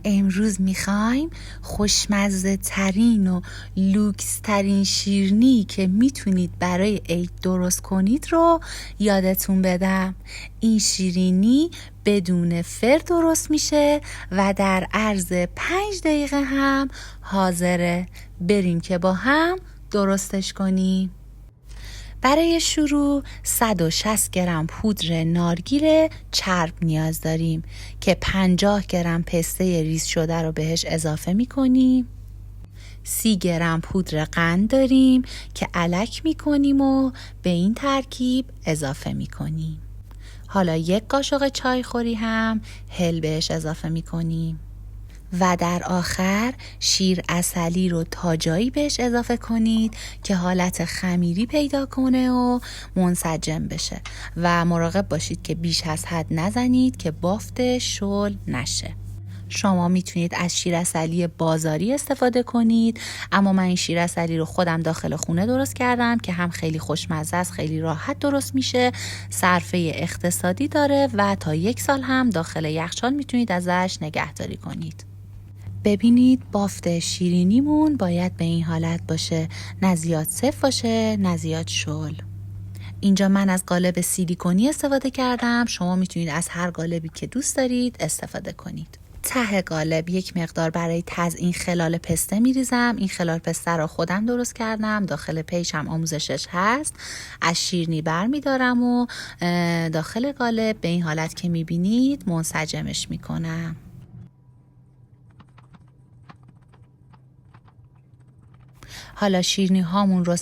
امروز میخوایم خوشمزه ترین و لوکس ترین شیرینی که میتونید برای عید درست کنید رو یادتون بدم. این شیرینی بدون فر درست میشه و در عرض 5 دقیقه هم حاضره. بریم که با هم درستش کنیم. برای شروع 160 گرم پودر نارگیل چرب نیاز داریم که 50 گرم پسته ریز شده رو بهش اضافه میکنیم. 30 گرم پودر قند داریم که الک میکنیم و به این ترکیب اضافه میکنیم. حالا 1 قاشق چای خوری هم هل بهش اضافه میکنیم. و در آخر شیر عسلی رو تا جایی بهش اضافه کنید که حالت خمیری پیدا کنه و منسجم بشه و مراقب باشید که بیش از حد نزنید که بافت شل نشه. شما میتونید از شیر عسلی بازاری استفاده کنید، اما من این شیر عسلی رو خودم داخل خونه درست کردم که هم خیلی خوشمزه است، خیلی راحت درست میشه، صرفه اقتصادی داره و تا 1 سال هم داخل یخچال میتونید ازش نگهداری کنید. ببینید بافت شیرینیمون باید به این حالت باشه، نه زیاد سفت باشه نه زیاد شل. اینجا من از قالب سیلیکونی استفاده کردم، شما میتونید از هر قالبی که دوست دارید استفاده کنید. ته قالب 1 مقدار برای تزیین خلال پسته میریزم. این خلال پسته رو خودم درست کردم، داخل پیج هم آموزشش هست. از شیرینی بر میدارم و داخل قالب به این حالت که میبینید منسجمش میکنم. حالا شیرینی هامون رو 3-4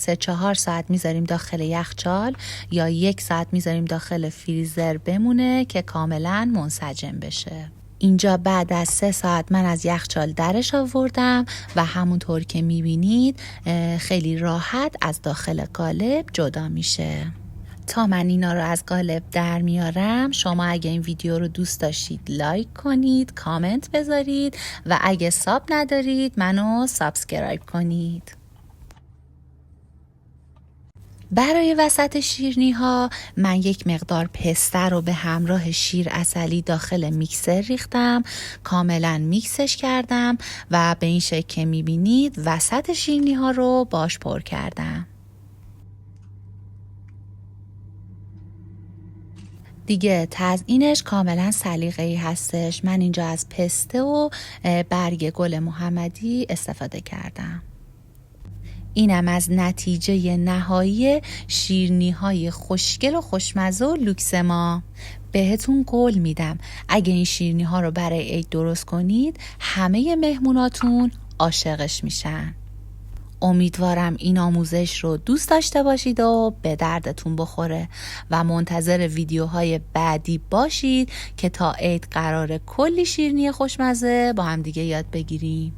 ساعت میذاریم داخل یخچال یا 1 ساعت میذاریم داخل فریزر بمونه که کاملا منسجم بشه. اینجا بعد از 3 ساعت من از یخچال درش آوردم و همونطور که میبینید خیلی راحت از داخل قالب جدا میشه. تا من اینا رو از قالب در میارم، شما اگه این ویدیو رو دوست داشتید لایک کنید، کامنت بذارید و اگه ساب ندارید منو سابسکرایب کنید. برای وسط شیرینی ها من 1 مقدار پسته رو به همراه شیر عسلی داخل میکسر ریختم، کاملا میکسش کردم و به این شکل که میبینید وسط شیرینی ها رو باش پر کردم. دیگه تزیینش کاملا سلیقه‌ای هستش. من اینجا از پسته و برگ گل محمدی استفاده کردم. اینم از نتیجه نهایی شیرینی های خوشگل و خوشمزه و لوکس ما. بهتون قول میدم اگه این شیرینی ها رو برای عید درست کنید همه مهموناتون عاشقش میشن. امیدوارم این آموزش رو دوست داشته باشید و به دردتون بخوره و منتظر ویدیوهای بعدی باشید که تا عید قراره کلی شیرینی خوشمزه با هم دیگه یاد بگیریم.